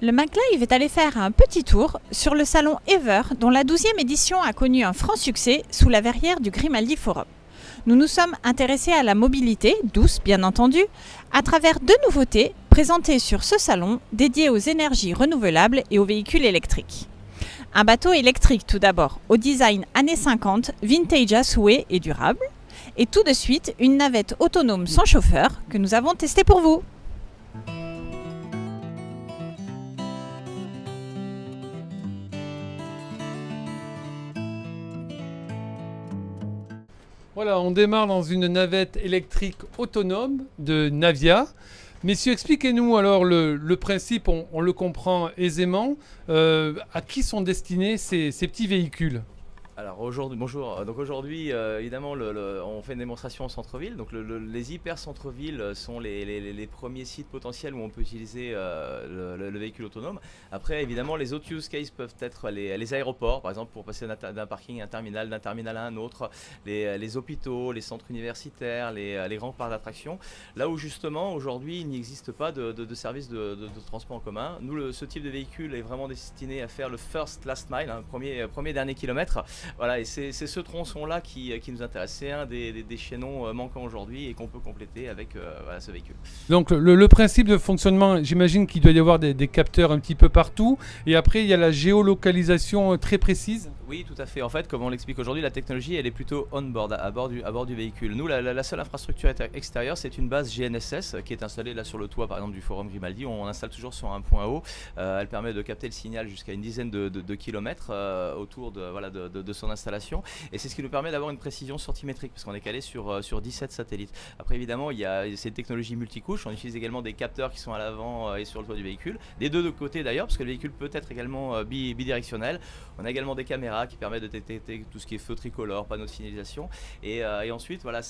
Le MacLive est allé faire un petit tour sur le salon Ever, dont la 12e édition a connu un franc succès sous la verrière du Grimaldi Forum. Nous nous sommes intéressés à la mobilité, douce bien entendu, à travers deux nouveautés présentées sur ce salon dédiées aux énergies renouvelables et aux véhicules électriques. Un bateau électrique tout d'abord, au design années 50, vintage à souhait et durable. Et tout de suite, une navette autonome sans chauffeur que nous avons testée pour vous. Voilà, on démarre dans une navette électrique autonome de Navia. Messieurs, expliquez-nous alors le principe, on le comprend aisément. À qui sont destinés ces petits véhicules ? Alors aujourd'hui, bonjour. Donc aujourd'hui, évidemment, on fait une démonstration au centre-ville. Donc les hyper centre-ville sont les premiers sites potentiels où on peut utiliser le véhicule autonome. Après, évidemment, les autres use cases peuvent être les aéroports, par exemple pour passer d'un parking à un terminal, d'un terminal à un autre, les hôpitaux, les centres universitaires, les grands parcs d'attractions. Là où justement aujourd'hui il n'existe pas de service de transport en commun. Nous, ce type de véhicule est vraiment destiné à faire le first last mile, premier dernier kilomètre. Voilà, et c'est ce tronçon-là qui nous intéresse. C'est un des chaînons manquants aujourd'hui et qu'on peut compléter avec ce véhicule. Donc le principe de fonctionnement, j'imagine qu'il doit y avoir des capteurs un petit peu partout. Et après, il y a la géolocalisation très précise. Oui, tout à fait. En fait, comme on l'explique aujourd'hui, la technologie, elle est plutôt on-board, à bord du véhicule. Nous, la seule infrastructure extérieure, c'est une base GNSS qui est installée là sur le toit, par exemple, du Forum Grimaldi. On installe toujours sur un point haut. Elle permet de capter le signal jusqu'à une dizaine de kilomètres autour de son installation. Et c'est ce qui nous permet d'avoir une précision centimétrique, parce qu'on est calé sur 17 satellites. Après, évidemment, il y a ces technologies multicouches. On utilise également des capteurs qui sont à l'avant et sur le toit du véhicule. Les deux de côté d'ailleurs, parce que le véhicule peut être également bidirectionnel. On a également des caméras qui permet de détecter tout ce qui est feu tricolore, panneaux de signalisation et ensuite voilà,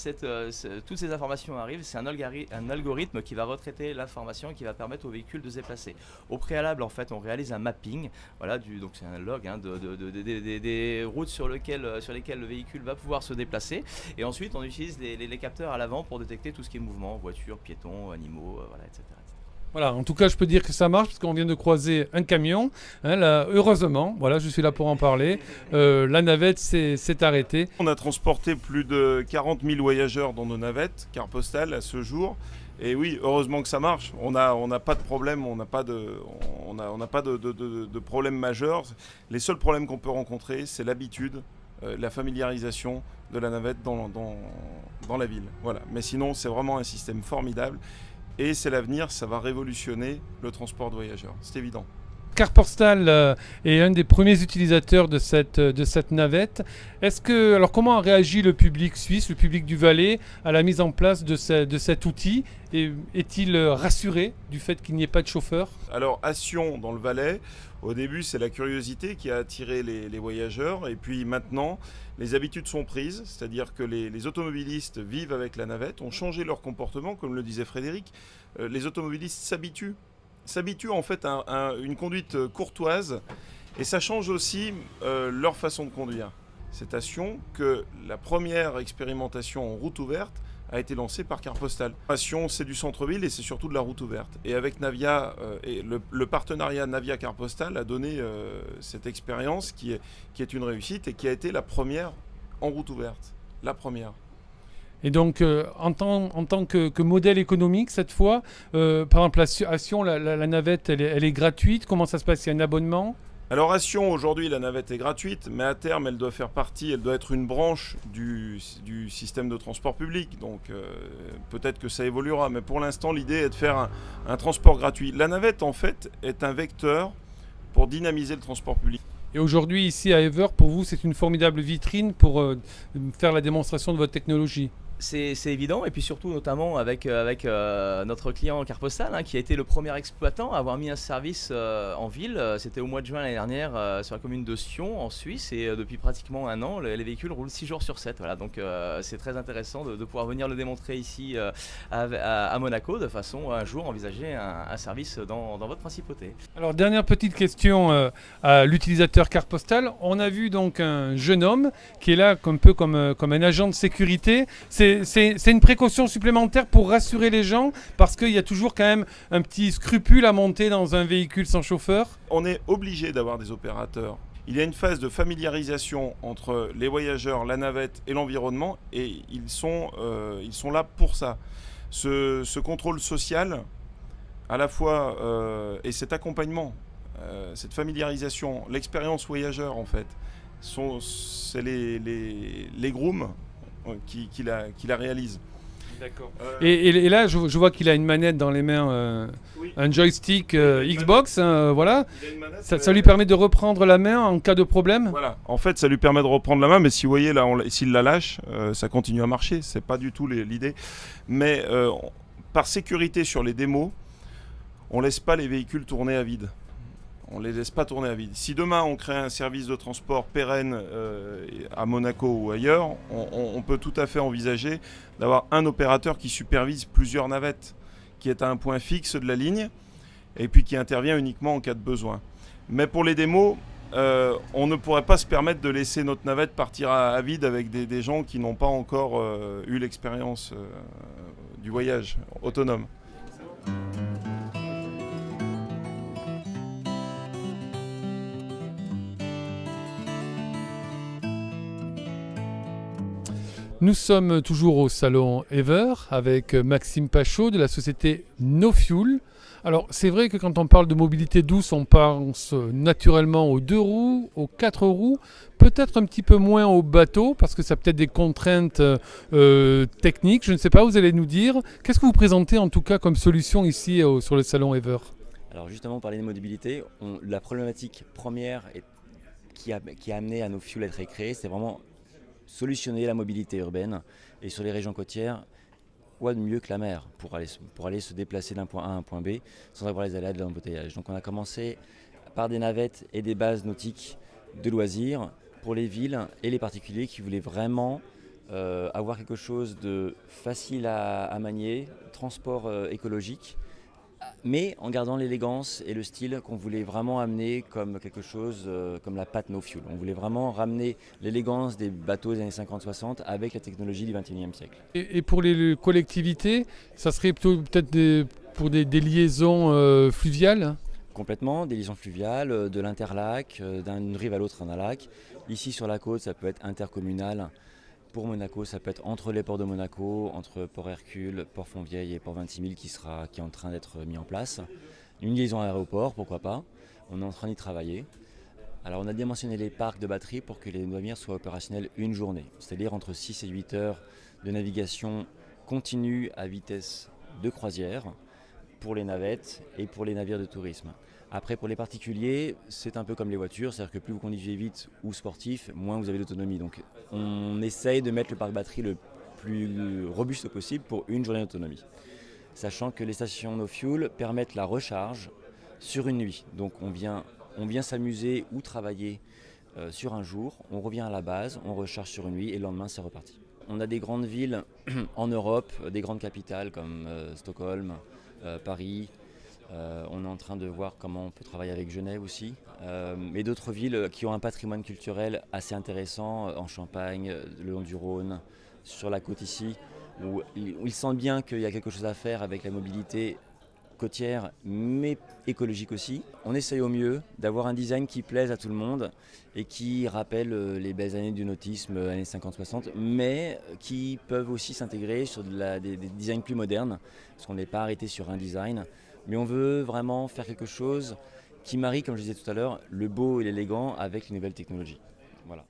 toutes ces informations arrivent, c'est un algorithme qui va retraiter l'information et qui va permettre au véhicule de se déplacer. Au préalable en fait on réalise un mapping, voilà, donc c'est un log des routes sur lesquelles le véhicule va pouvoir se déplacer et ensuite on utilise les capteurs à l'avant pour détecter tout ce qui est mouvement, voitures, piétons, animaux, voilà, etc. Voilà, en tout cas, je peux dire que ça marche parce qu'on vient de croiser un camion. Là, heureusement, voilà, je suis là pour en parler. La navette s'est arrêtée. On a transporté plus de 40 000 voyageurs dans nos navettes, carte postale, à ce jour. Et oui, heureusement que ça marche. On n'a pas de problème, on n'a pas de problème majeur. Les seuls problèmes qu'on peut rencontrer, c'est l'habitude, la familiarisation de la navette dans la ville. Voilà. Mais sinon, c'est vraiment un système formidable. Et c'est l'avenir, ça va révolutionner le transport de voyageurs, c'est évident. Carte Postale est un des premiers utilisateurs de cette navette. Alors comment a réagi le public suisse, le public du Valais, à la mise en place de cet outil ? Et est-il rassuré du fait qu'il n'y ait pas de chauffeur ? Alors à Sion, dans le Valais, au début c'est la curiosité qui a attiré les voyageurs. Et puis maintenant, les habitudes sont prises, c'est-à-dire que les automobilistes vivent avec la navette, ont changé leur comportement, comme le disait Frédéric. Les automobilistes s'habituent en fait à une conduite courtoise et ça change aussi leur façon de conduire. C'est à Sion que la première expérimentation en route ouverte a été lancée par Carte Postale. À Sion, c'est du centre-ville et c'est surtout de la route ouverte. Et avec Navia, et le partenariat Navia-Carte Postale a donné cette expérience qui est une réussite et qui a été la première en route ouverte. La première. Et donc, en tant que modèle économique, cette fois, par exemple, à Sion, la navette, elle est gratuite. Comment ça se passe ? Il y a un abonnement ? Alors à Sion, aujourd'hui, la navette est gratuite, mais à terme, elle doit être une branche du système de transport public. Donc peut-être que ça évoluera, mais pour l'instant, l'idée est de faire un transport gratuit. La navette, en fait, est un vecteur pour dynamiser le transport public. Et aujourd'hui, ici à Ever, pour vous, c'est une formidable vitrine pour faire la démonstration de votre technologie. C'est évident, et puis surtout notamment avec notre client Carte Postale, qui a été le premier exploitant à avoir mis un service en ville. C'était au mois de juin l'année dernière sur la commune de Sion en Suisse, et depuis pratiquement un an les véhicules roulent 6 jours sur 7. Voilà, donc c'est très intéressant de pouvoir venir le démontrer ici à Monaco, de façon à un jour envisager un service dans votre principauté. Alors dernière petite question à l'utilisateur Carte Postale. On a vu donc un jeune homme qui est là un peu comme un agent de sécurité. C'est une précaution supplémentaire pour rassurer les gens, parce qu'il y a toujours quand même un petit scrupule à monter dans un véhicule sans chauffeur. On est obligé d'avoir des opérateurs. Il y a une phase de familiarisation entre les voyageurs, la navette et l'environnement, et ils sont là pour ça. Ce contrôle social, à la fois, et cet accompagnement, cette familiarisation, l'expérience voyageur en fait, c'est les grooms qui la réalisent. D'accord. Et là, je vois qu'il a une manette dans les mains, Oui. un joystick Une Xbox, voilà. Il a une manette, Ça lui permet de reprendre la main en cas de problème. Voilà. En fait, ça lui permet de reprendre la main, mais si vous voyez là, s'il la lâche, ça continue à marcher. C'est pas du tout l'idée. Mais par sécurité sur les démos, on laisse pas les véhicules tourner à vide. On les laisse pas tourner à vide. Si demain on crée un service de transport pérenne à Monaco ou ailleurs, on peut tout à fait envisager d'avoir un opérateur qui supervise plusieurs navettes, qui est à un point fixe de la ligne, et puis qui intervient uniquement en cas de besoin. Mais pour les démos, on ne pourrait pas se permettre de laisser notre navette partir à vide avec des gens qui n'ont pas encore eu l'expérience du voyage autonome. Nous sommes toujours au salon Ever avec Maxime Pachot de la société No Fuel. Alors c'est vrai que quand on parle de mobilité douce, on pense naturellement aux 2 roues, aux 4 roues, peut-être un petit peu moins aux bateaux parce que ça a peut-être des contraintes techniques. Je ne sais pas, vous allez nous dire. Qu'est-ce que vous présentez en tout cas comme solution ici sur le salon Ever? Alors justement, parler de mobilité, la problématique première qui a amené à No Fuel à être créé, c'est vraiment solutionner la mobilité urbaine. Et sur les régions côtières, quoi de mieux que la mer pour aller se déplacer d'un point A à un point B sans avoir les aléas de l'embouteillage. Donc on a commencé par des navettes et des bases nautiques de loisirs pour les villes et les particuliers qui voulaient vraiment avoir quelque chose de facile à manier, transport écologique, mais en gardant l'élégance et le style qu'on voulait vraiment amener comme quelque chose comme la patte No Fuel. On voulait vraiment ramener l'élégance des bateaux des années 50-60 avec la technologie du 21e siècle. Et pour les collectivités, ça serait plutôt peut-être pour des liaisons fluviales? Complètement, des liaisons fluviales, de l'interlac, d'une rive à l'autre d'un lac. Ici sur la côte, ça peut être intercommunal. Pour Monaco, ça peut être entre les ports de Monaco, entre Port Hercule, Port Fontvieille et Port 26000 qui est en train d'être mis en place. Une liaison à l'aéroport, pourquoi pas. On est en train d'y travailler. Alors on a dimensionné les parcs de batterie pour que les navires soient opérationnels une journée, c'est-à-dire entre 6 et 8 heures de navigation continue à vitesse de croisière pour les navettes et pour les navires de tourisme. Après, pour les particuliers, c'est un peu comme les voitures, c'est-à-dire que plus vous conduisez vite ou sportif, moins vous avez d'autonomie. Donc on essaye de mettre le parc batterie le plus robuste possible pour une journée d'autonomie. Sachant que les stations No Fuel permettent la recharge sur une nuit. Donc on vient s'amuser ou travailler sur un jour, on revient à la base, on recharge sur une nuit et le lendemain c'est reparti. On a des grandes villes en Europe, des grandes capitales comme Stockholm, Paris. On est en train de voir comment on peut travailler avec Genève aussi, mais d'autres villes qui ont un patrimoine culturel assez intéressant en Champagne, le long du Rhône, sur la côte ici, où ils sentent bien qu'il y a quelque chose à faire avec la mobilité côtière, mais écologique aussi. On essaye au mieux d'avoir un design qui plaise à tout le monde et qui rappelle les belles années du nautisme, années 50-60, mais qui peuvent aussi s'intégrer sur des designs plus modernes, parce qu'on n'est pas arrêté sur un design. Mais on veut vraiment faire quelque chose qui marie, comme je disais tout à l'heure, le beau et l'élégant avec les nouvelles technologies. Voilà.